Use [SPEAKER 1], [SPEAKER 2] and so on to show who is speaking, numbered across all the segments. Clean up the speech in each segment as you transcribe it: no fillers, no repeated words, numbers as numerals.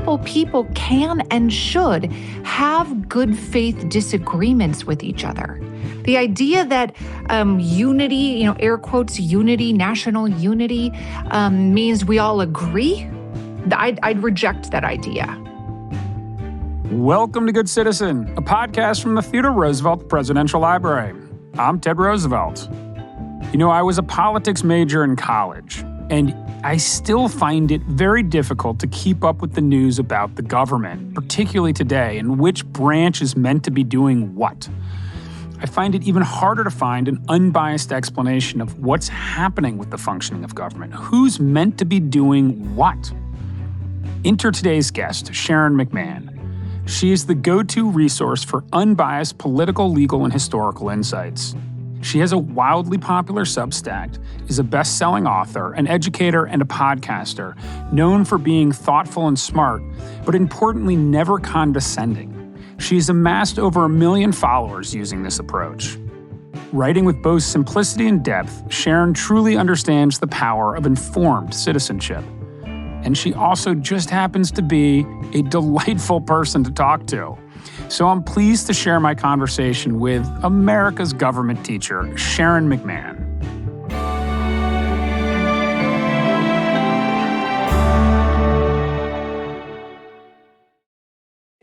[SPEAKER 1] reasonable people can and should have good faith disagreements with each other. The idea that unity, air quotes, unity, national unity, means we all agree, I'd reject that idea.
[SPEAKER 2] Welcome to Good Citizen, a podcast from the Theodore Roosevelt Presidential Library. I'm Ted Roosevelt. I was a politics major in college, and I still find it very difficult to keep up with the news about the government, particularly today, and which branch is meant to be doing what. I find it even harder to find an unbiased explanation of what's happening with the functioning of government. Who's meant to be doing what? Enter today's guest, Sharon McMahon. She is the go-to resource for unbiased political, legal, and historical insights. She has a wildly popular Substack, is a best-selling author, an educator, and a podcaster, known for being thoughtful and smart, but importantly, never condescending. She's amassed over 1 million followers using this approach. Writing with both simplicity and depth, Sharon truly understands the power of informed citizenship. And she also just happens to be a delightful person to talk to. So I'm pleased to share my conversation with America's government teacher, Sharon McMahon.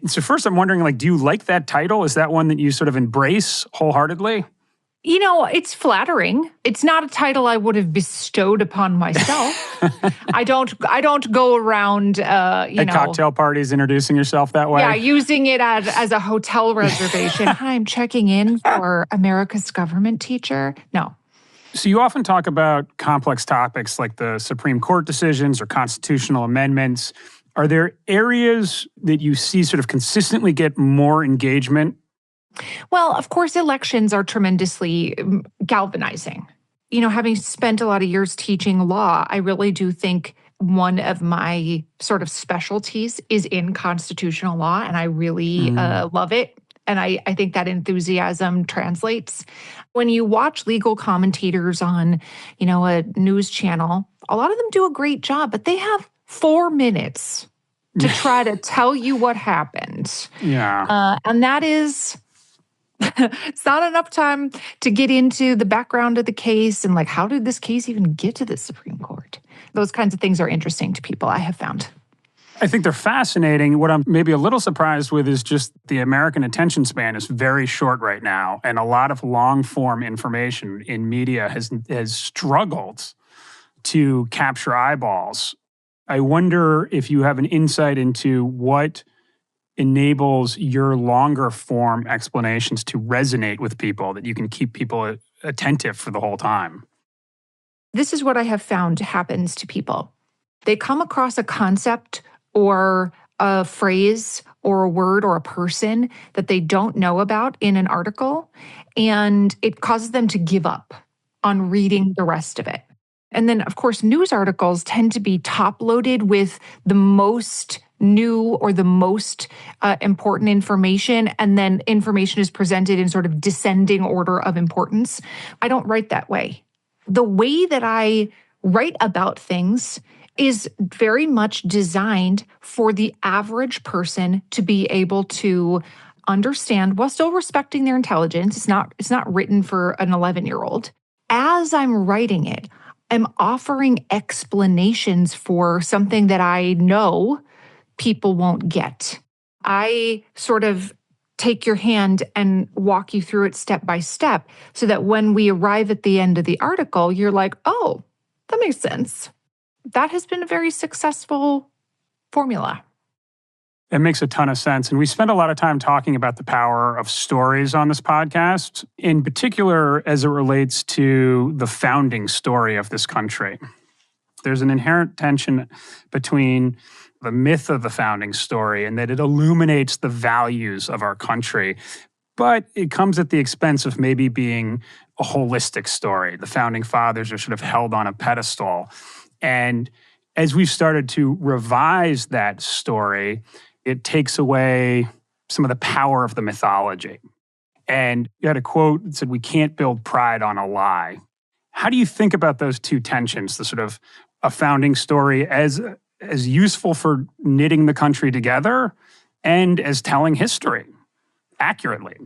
[SPEAKER 2] So first I'm wondering, do you like that title? Is that one that you sort of embrace wholeheartely?
[SPEAKER 1] It's flattering. It's not a title I would have bestowed upon myself. I don't go around,
[SPEAKER 2] at cocktail parties introducing yourself that way.
[SPEAKER 1] Yeah, using it as a hotel reservation. Hi, I'm checking in for America's government teacher. No.
[SPEAKER 2] So you often talk about complex topics like the Supreme Court decisions or constitutional amendments. Are there areas that you see sort of consistently get more engagement?
[SPEAKER 1] Well, of course, elections are tremendously galvanizing. Having spent a lot of years teaching law, I really do think one of my sort of specialties is in constitutional law, and I really love it. And I think that enthusiasm translates. When you watch legal commentators on, a news channel, a lot of them do a great job, but they have 4 minutes to try to tell you what happened.
[SPEAKER 2] Yeah.
[SPEAKER 1] And that is... it's not enough time to get into the background of the case and how did this case even get to the Supreme Court? Those kinds of things are interesting to people, I have found.
[SPEAKER 2] I think they're fascinating. What I'm maybe a little surprised with is just the American attention span is very short right now, and a lot of long-form information in media has struggled to capture eyeballs. I wonder if you have an insight into what enables your longer form explanations to resonate with people, that you can keep people attentive for the whole time.
[SPEAKER 1] This is what I have found happens to people. They come across a concept or a phrase or a word or a person that they don't know about in an article, and it causes them to give up on reading the rest of it. And then, of course, news articles tend to be top-loaded with the most new or the most important information, and then information is presented in sort of descending order of importance. I don't write that way. The way that I write about things is very much designed for the average person to be able to understand while still respecting their intelligence. It's not written for an 11-year-old. As I'm writing it, I'm offering explanations for something that I know people won't get. I sort of take your hand and walk you through it step by step so that when we arrive at the end of the article, you're like, oh, that makes sense. That has been a very successful formula.
[SPEAKER 2] It makes a ton of sense. And we spend a lot of time talking about the power of stories on this podcast, in particular as it relates to the founding story of this country. There's an inherent tension between the myth of the founding story and that it illuminates the values of our country, but it comes at the expense of maybe being a holistic story. The founding fathers are sort of held on a pedestal. And as we've started to revise that story, it takes away some of the power of the mythology. And you had a quote that said, "We can't build pride on a lie." How do you think about those two tensions, the sort of a founding story as as useful for knitting the country together and as telling history accurately?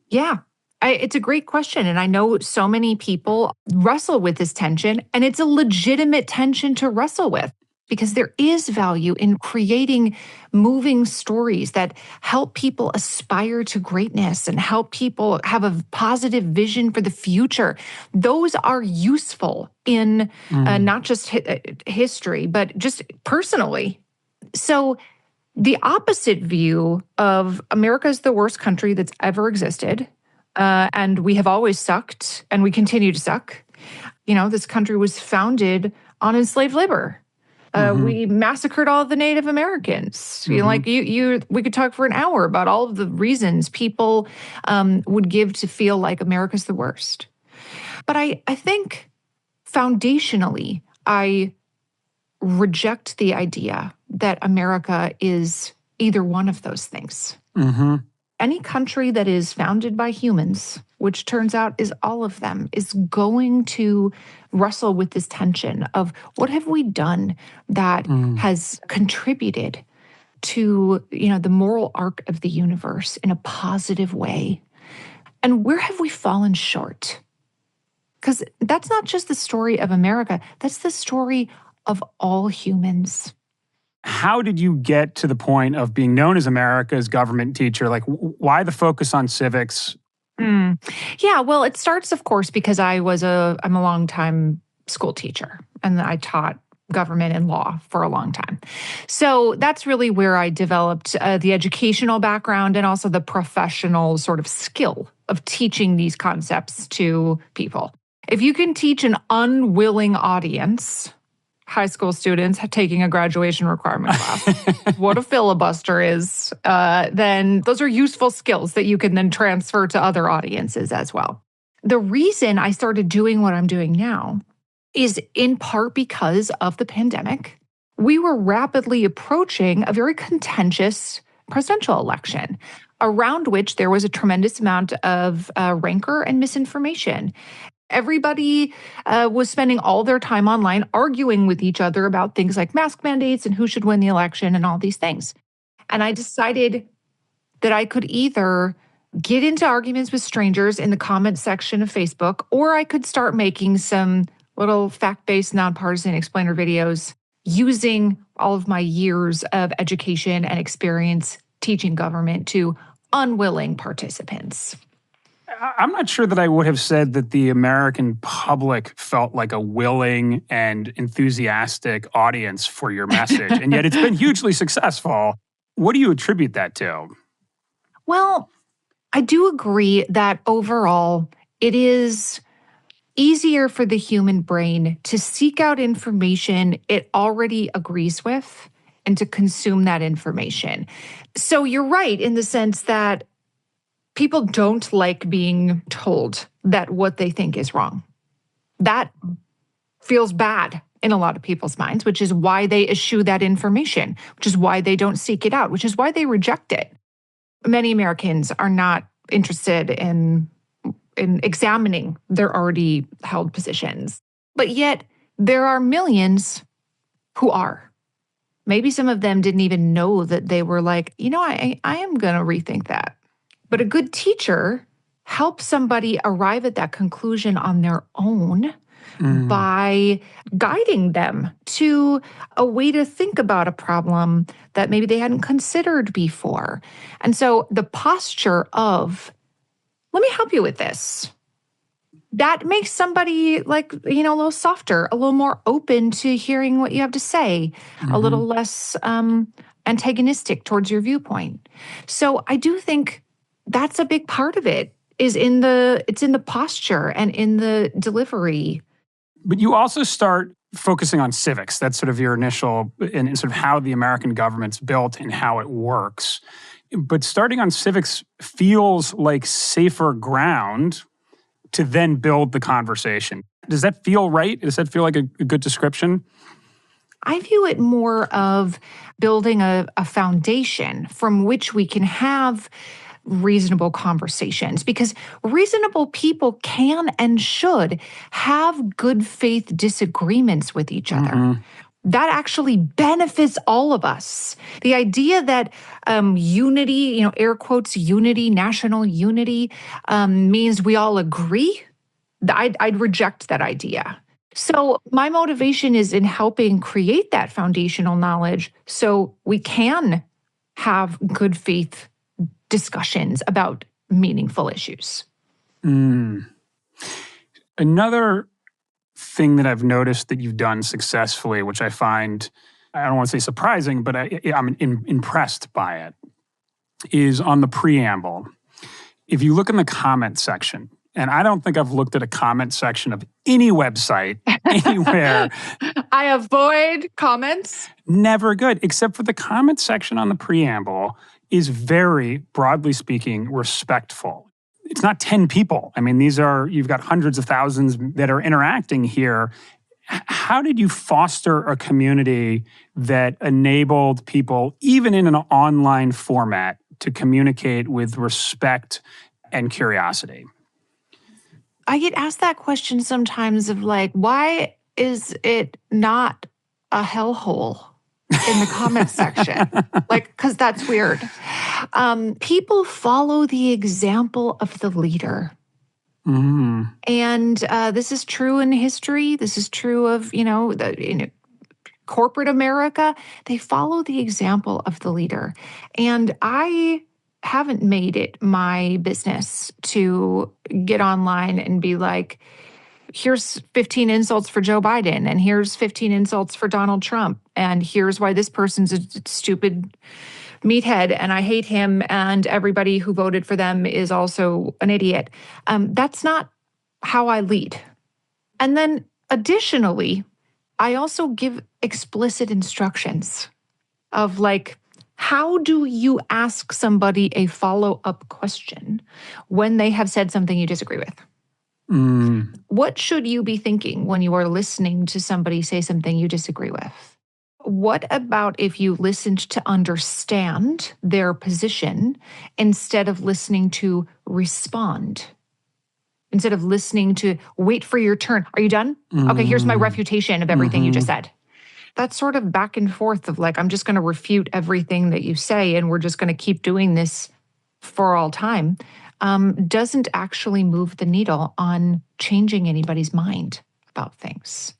[SPEAKER 1] Yeah. It's a great question. And I know so many people wrestle with this tension, and it's a legitimate tension to wrestle with because there is value in creating moving stories that help people aspire to greatness and help people have a positive vision for the future. Those are useful in not just history, but just personally. So the opposite view of America is the worst country that's ever existed. And we have always sucked, and we continue to suck. This country was founded on enslaved labor. We massacred all of the Native Americans. We could talk for an hour about all of the reasons people would give to feel like America's the worst. But I think foundationally, I reject the idea that America is either one of those things. Any country that is founded by humans, which turns out is all of them, is going to wrestle with this tension of what have we done that has contributed to, the moral arc of the universe in a positive way? And where have we fallen short? Because that's not just the story of America, that's the story of all humans.
[SPEAKER 2] How did you get to the point of being known as America's government teacher? Like, why the focus on civics?
[SPEAKER 1] Yeah, well, it starts, of course, because I'm a longtime school teacher, and I taught government and law for a long time. So that's really where I developed the educational background and also the professional sort of skill of teaching these concepts to people. If you can teach an unwilling audience, high school students taking a graduation requirement class, what a filibuster is, then those are useful skills that you can then transfer to other audiences as well. The reason I started doing what I'm doing now is in part because of the pandemic. We were rapidly approaching a very contentious presidential election around which there was a tremendous amount of rancor and misinformation. Everybody was spending all their time online arguing with each other about things like mask mandates and who should win the election and all these things. And I decided that I could either get into arguments with strangers in the comment section of Facebook, or I could start making some little fact-based, nonpartisan explainer videos using all of my years of education and experience teaching government to unwilling participants.
[SPEAKER 2] I'm not sure that I would have said that the American public felt like a willing and enthusiastic audience for your message, and yet it's been hugely successful. What do you attribute that to?
[SPEAKER 1] Well, I do agree that overall it is easier for the human brain to seek out information it already agrees with and to consume that information. So you're right in the sense that people don't like being told that what they think is wrong. That feels bad in a lot of people's minds, which is why they eschew that information, which is why they don't seek it out, which is why they reject it. Many Americans are not interested in examining their already held positions. But yet, there are millions who are. Maybe some of them didn't even know that they were like, I am going to rethink that. But a good teacher helps somebody arrive at that conclusion on their own by guiding them to a way to think about a problem that maybe they hadn't considered before. And so the posture of, let me help you with this, that makes somebody a little softer, a little more open to hearing what you have to say, a little less antagonistic towards your viewpoint. So I do think that's a big part of it, it's in the posture and in the delivery.
[SPEAKER 2] But you also start focusing on civics. That's sort of your initial, and sort of how the American government's built and how it works. But starting on civics feels like safer ground to then build the conversation. Does that feel right? Does that feel like a good description?
[SPEAKER 1] I view it more of building a foundation from which we can have reasonable conversations, because reasonable people can and should have good faith disagreements with each other. that actually benefits all of us. The idea that unity, air quotes, unity, national unity, means we all agree, I'd reject that idea. So my motivation is in helping create that foundational knowledge so we can have good faith discussions about meaningful issues.
[SPEAKER 2] Another thing that I've noticed that you've done successfully, which I find, I don't want to say surprising, but I'm impressed by it, is on the preamble. If you look in the comment section, and I don't think I've looked at a comment section of any website anywhere.
[SPEAKER 1] I avoid comments.
[SPEAKER 2] Never good, except for the comment section on the preamble is very, broadly speaking, respectful. It's not 10 people. I mean, you've got hundreds of thousands that are interacting here. How did you foster a community that enabled people, even in an online format, to communicate with respect and curiosity?
[SPEAKER 1] I get asked that question sometimes of why is it not a hellhole in the comment section? Because that's weird. People follow the example of the leader. Mm-hmm. And this is true in history. This is true of, corporate America. They follow the example of the leader. And I haven't made it my business to get online and be like, here's 15 insults for Joe Biden, and here's 15 insults for Donald Trump, and here's why this person's a stupid meathead, and I hate him, and everybody who voted for them is also an idiot. That's not how I lead. And then additionally, I also give explicit instructions of how do you ask somebody a follow-up question when they have said something you disagree with? What should you be thinking when you are listening to somebody say something you disagree with? What about if you listened to understand their position instead of listening to respond? Instead of listening to wait for your turn. Are you done? Okay, here's my refutation of everything you just said. That sort of back and forth of I'm just going to refute everything that you say and we're just going to keep doing this for all time, doesn't actually move the needle on changing anybody's mind about things.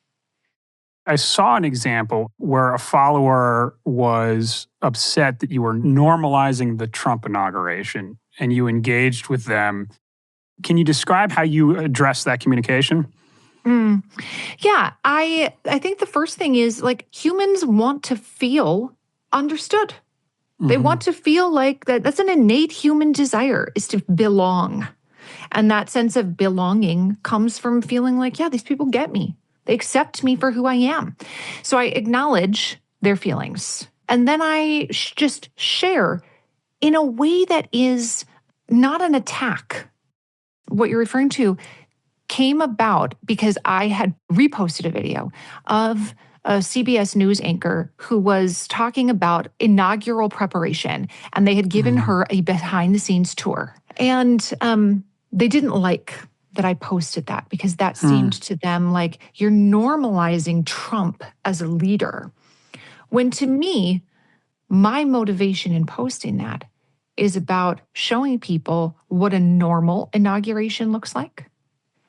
[SPEAKER 2] I saw an example where a follower was upset that you were normalizing the Trump inauguration and you engaged with them. Can you describe how you address that communication?
[SPEAKER 1] Yeah, I think the first thing is humans want to feel understood. They want to feel like that's an innate human desire, is to belong. And that sense of belonging comes from feeling yeah, these people get me. They accept me for who I am. So I acknowledge their feelings. And then I just share in a way that is not an attack. What you're referring to came about because I had reposted a video of a CBS News anchor who was talking about inaugural preparation, and they had given her a behind-the-scenes tour. And they didn't like that I posted that because that seemed to them you're normalizing Trump as a leader. When to me, my motivation in posting that is about showing people what a normal inauguration looks like,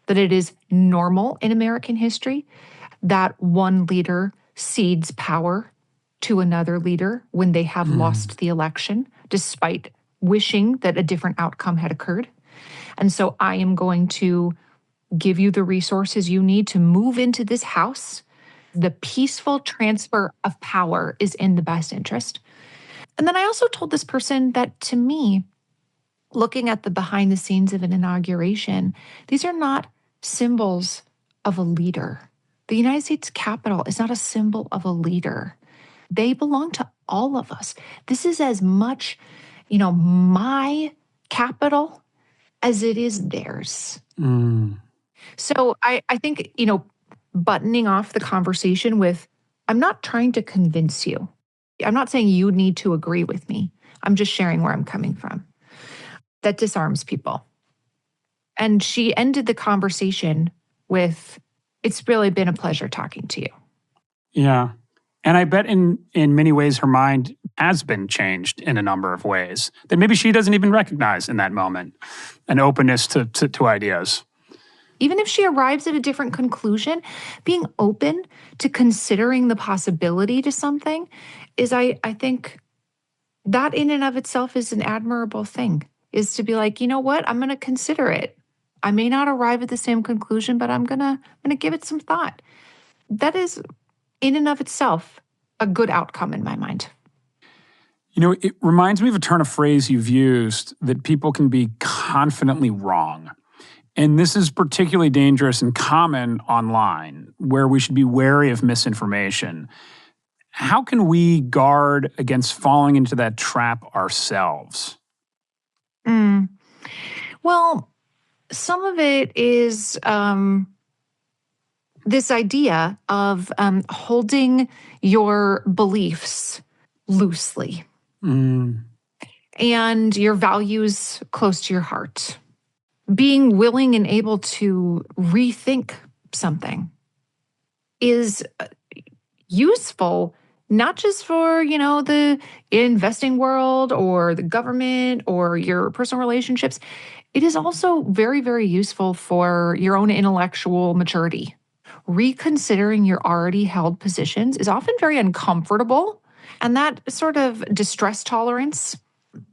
[SPEAKER 1] that it is normal in American history that one leader cedes power to another leader when they have lost the election, despite wishing that a different outcome had occurred. And so I am going to give you the resources you need to move into this house. The peaceful transfer of power is in the best interest. And then I also told this person that, to me, looking at the behind the scenes of an inauguration, these are not symbols of a leader. The United States Capitol is not a symbol of a leader. They belong to all of us. This is as much, my Capitol as it is theirs. So I think, buttoning off the conversation with, I'm not trying to convince you. I'm not saying you need to agree with me. I'm just sharing where I'm coming from. That disarms people. And she ended the conversation with, it's really been a pleasure talking to you.
[SPEAKER 2] Yeah. And I bet in many ways her mind has been changed in a number of ways that maybe she doesn't even recognize in that moment. An openness to ideas.
[SPEAKER 1] Even if she arrives at a different conclusion, being open to considering the possibility to something is, I think, that in and of itself is an admirable thing, is to be like, you know what, I'm going to consider it. I may not arrive at the same conclusion, but I'm going to give it some thought. That is, in and of itself, a good outcome in my mind.
[SPEAKER 2] You know, it reminds me of a turn of phrase you've used, that people can be confidently wrong. And this is particularly dangerous and common online, where we should be wary of misinformation. How can we guard against falling into that trap ourselves?
[SPEAKER 1] Well, some of it is this idea of holding your beliefs loosely and your values close to your heart. Being willing and able to rethink something is useful, not just for, the investing world or the government or your personal relationships. It is also very, very useful for your own intellectual maturity. Reconsidering your already held positions is often very uncomfortable. And that sort of distress tolerance,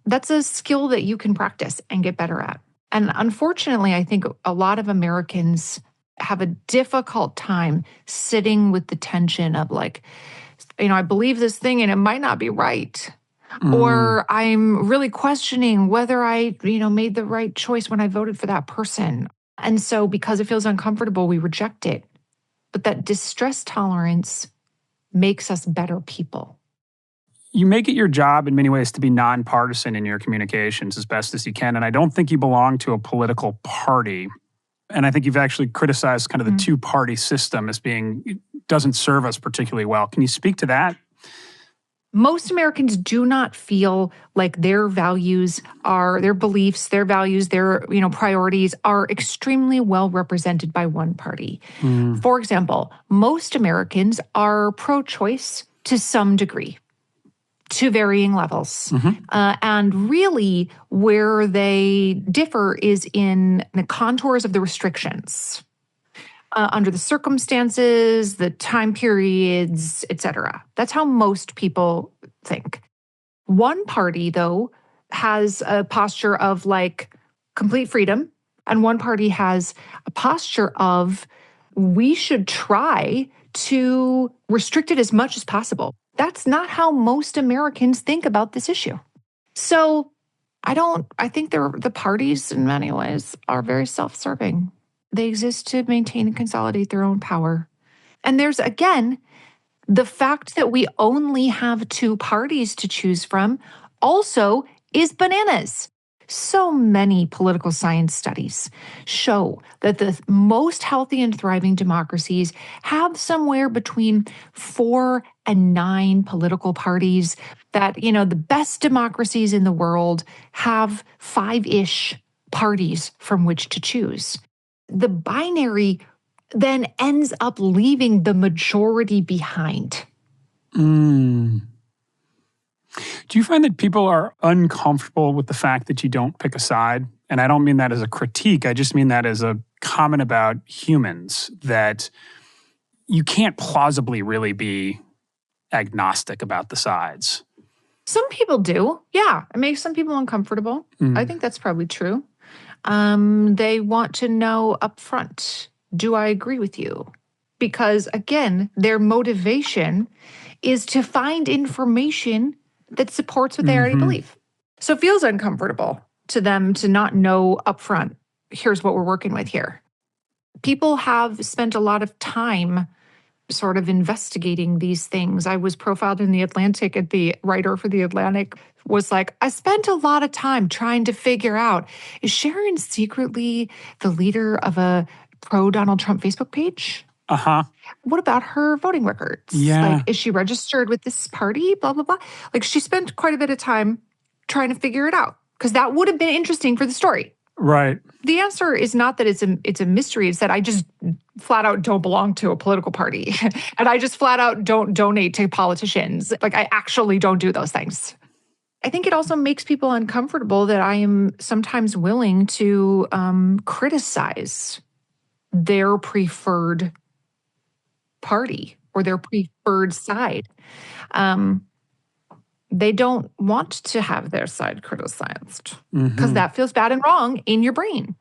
[SPEAKER 1] that's a skill that you can practice and get better at. And unfortunately, I think a lot of Americans have a difficult time sitting with the tension of like, I believe this thing and it might not be right. Or I'm really questioning whether I, made the right choice when I voted for that person. And so because it feels uncomfortable, we reject it. But that distress tolerance makes us better people.
[SPEAKER 2] You make it your job in many ways to be nonpartisan in your communications as best as you can. And I don't think you belong to a political party. And I think you've actually criticized kind of the two-party system as doesn't serve us particularly well. Can you speak to that?
[SPEAKER 1] Most Americans do not feel like their values their beliefs, their values, their priorities are extremely well represented by one party. For example, most Americans are pro-choice to some degree, to varying levels. And really where they differ is in the contours of the restrictions. Under the circumstances, the time periods, etc. That's how most people think. One party, though, has a posture of like complete freedom, and one party has a posture of we should try to restrict it as much as possible. That's not how most Americans think about this issue. So I think the parties in many ways are very self-serving. They exist to maintain and consolidate their own power. And there's, again, the fact that we only have two parties to choose from also is bananas. So many political science studies show that the most healthy and thriving democracies have somewhere between 4 and 9 political parties, that, the best democracies in the world have 5-ish parties from which to choose. The binary then ends up leaving the majority behind.
[SPEAKER 2] Do you find that people are uncomfortable with the fact that you don't pick a side? And I don't mean that as a critique. I just mean that as a comment about humans, that you can't plausibly really be agnostic about the sides.
[SPEAKER 1] Some people do. Yeah, it makes some people uncomfortable. I think that's probably true. They want to know up front, do I agree with you? Because again, their motivation is to find information that supports what they already believe. So it feels uncomfortable to them to not know up front, here's what we're working with here. People have spent a lot of time sort of investigating these things. I was profiled in The Atlantic, and the writer for The Atlantic was like, I spent a lot of time trying to figure out, is Sharon secretly the leader of a pro-Donald Trump Facebook page? What about her voting records?
[SPEAKER 2] Yeah.
[SPEAKER 1] Like, is she registered with this party? Blah, blah, blah. Like, she spent quite a bit of time trying to figure it out, because that would have been interesting for the story.
[SPEAKER 2] Right.
[SPEAKER 1] The answer is not that it's a mystery. It's that I just flat out don't belong to a political party. And I just flat out don't donate to politicians. Like, I actually don't do those things. I think it also makes people uncomfortable that I am sometimes willing to criticize their preferred party or their preferred side. They don't want to have their side criticized because that feels bad and wrong in your brain.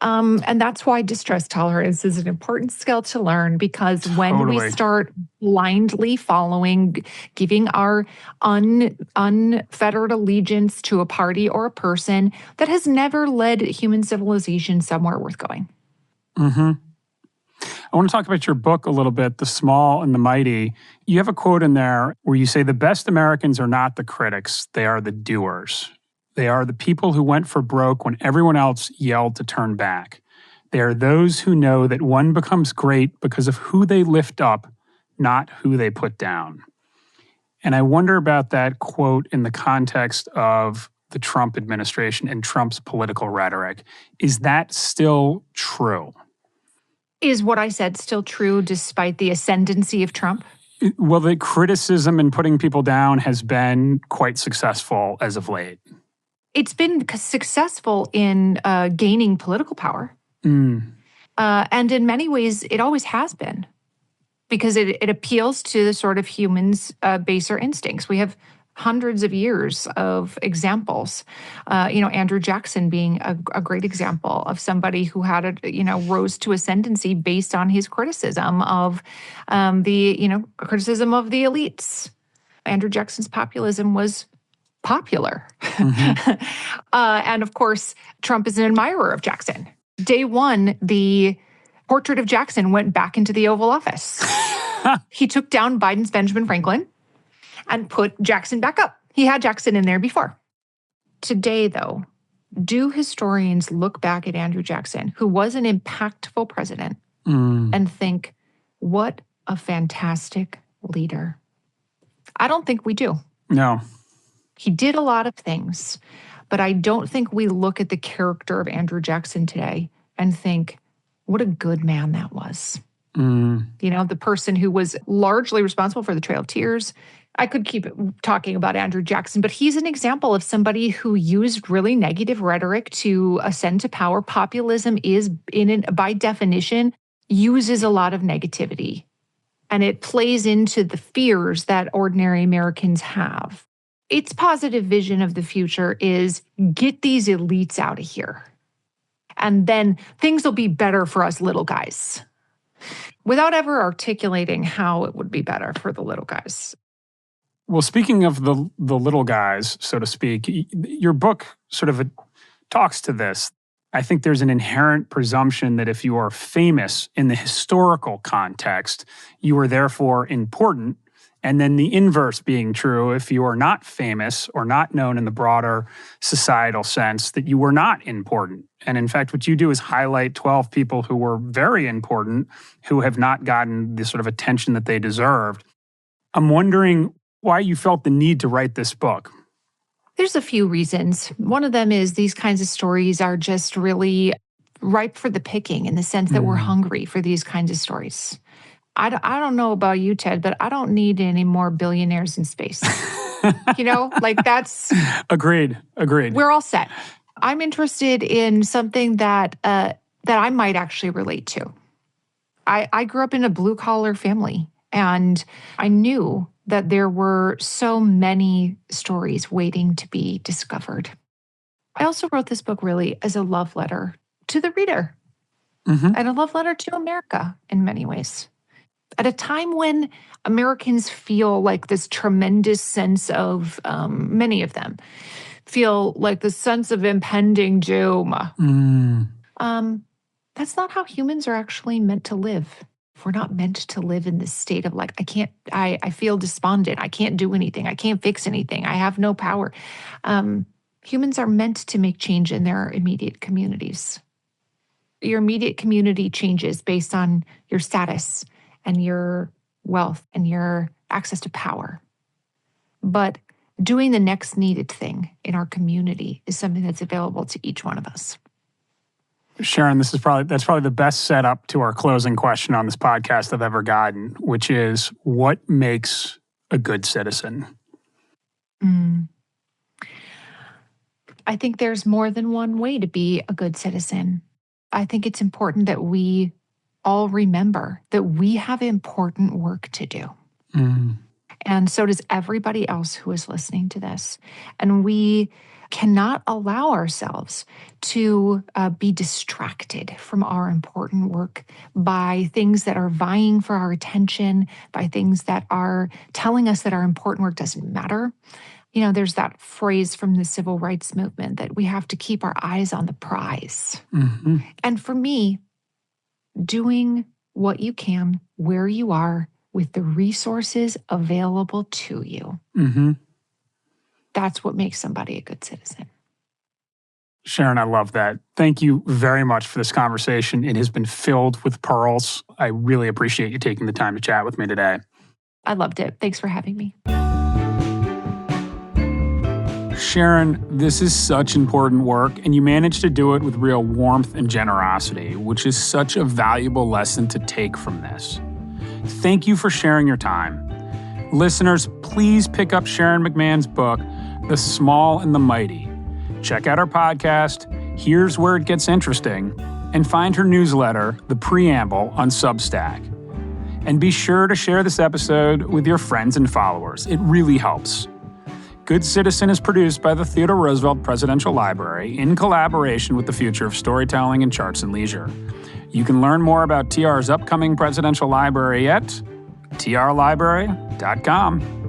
[SPEAKER 1] And that's why distress tolerance is an important skill to learn, because when we start blindly following, giving our unfettered allegiance to a party or a person that has never led human civilization somewhere worth going.
[SPEAKER 2] I want to talk about your book a little bit, The Small and the Mighty. You have a quote in there where you say, "The best Americans are not the critics, they are the doers. They are the people who went for broke when everyone else yelled to turn back. They are those who know that one becomes great because of who they lift up, not who they put down." And I wonder about that quote in the context of the Trump administration and Trump's political rhetoric. Is that still true?
[SPEAKER 1] Is what I said still true despite the ascendancy of Trump?
[SPEAKER 2] Well, the criticism and putting people down has been quite successful as of late.
[SPEAKER 1] It's been successful in gaining political power. And in many ways, it always has been, because it appeals to the sort of humans' baser instincts. We have hundreds of years of examples. Andrew Jackson being a great example of somebody who had rose to ascendancy based on his criticism of criticism of the elites. Andrew Jackson's populism was popular. And of course, Trump is an admirer of Jackson. Day one, the portrait of Jackson went back into the Oval Office. He took down Biden's Benjamin Franklin and put Jackson back up. He had Jackson in there before. Today, though, do historians look back at Andrew Jackson, who was an impactful president, and think, what a fantastic leader? I don't think we do.
[SPEAKER 2] No.
[SPEAKER 1] He did a lot of things, but I don't think we look at the character of Andrew Jackson today and think, what a good man that was. The person who was largely responsible for the Trail of Tears. I could keep talking about Andrew Jackson, but he's an example of somebody who used really negative rhetoric to ascend to power. Populism is, by definition, uses a lot of negativity, and it plays into the fears that ordinary Americans have. Its positive vision of the future is get these elites out of here, and then things will be better for us little guys, without ever articulating how it would be better for the little guys.
[SPEAKER 2] Well, speaking of the little guys, so to speak, your book sort of talks to this. I think there's an inherent presumption that if you are famous in the historical context, you are therefore important. And then the inverse being true, if you are not famous or not known in the broader societal sense, that you were not important. And in fact, what you do is highlight 12 people who were very important, who have not gotten the sort of attention that they deserved. I'm wondering why you felt the need to write this book.
[SPEAKER 1] There's a few reasons. One of them is these kinds of stories are just really ripe for the picking, in the sense that we're hungry for these kinds of stories. I don't know about you, Ted, but I don't need any more billionaires in space. That's...
[SPEAKER 2] Agreed.
[SPEAKER 1] We're all set. I'm interested in something that I might actually relate to. I grew up in a blue-collar family, and I knew that there were so many stories waiting to be discovered. I also wrote this book really as a love letter to the reader, and a love letter to America in many ways. At a time when Americans feel like this tremendous sense of, many of them feel like the sense of impending doom. That's not how humans are actually meant to live. We're not meant to live in this state of like, I feel despondent. I can't do anything. I can't fix anything. I have no power. Humans are meant to make change in their immediate communities. Your immediate community changes based on your status and your wealth and your access to power. But doing the next needed thing in our community is something that's available to each one of us.
[SPEAKER 2] Sharon, that's probably the best setup to our closing question on this podcast I've ever gotten, which is, what makes a good citizen?
[SPEAKER 1] I think there's more than one way to be a good citizen. I think it's important that we all remember that we have important work to do. And so does everybody else who is listening to this. And we cannot allow ourselves to be distracted from our important work by things that are vying for our attention, by things that are telling us that our important work doesn't matter. You know, there's that phrase from the civil rights movement that we have to keep our eyes on the prize. And for me, doing what you can, where you are, with the resources available to you. That's what makes somebody a good citizen.
[SPEAKER 2] Sharon, I love that. Thank you very much for this conversation. It has been filled with pearls. I really appreciate you taking the time to chat with me today.
[SPEAKER 1] I loved it. Thanks for having me.
[SPEAKER 2] Sharon, this is such important work, and you managed to do it with real warmth and generosity, which is such a valuable lesson to take from this. Thank you for sharing your time. Listeners, please pick up Sharon McMahon's book, The Small and the Mighty. Check out our podcast, Here's Where It Gets Interesting, and find her newsletter, The Preamble, on Substack. And be sure to share this episode with your friends and followers. It really helps. Good Citizen is produced by the Theodore Roosevelt Presidential Library in collaboration with the Future of Storytelling and Charts and Leisure. You can learn more about TR's upcoming presidential library at trlibrary.com.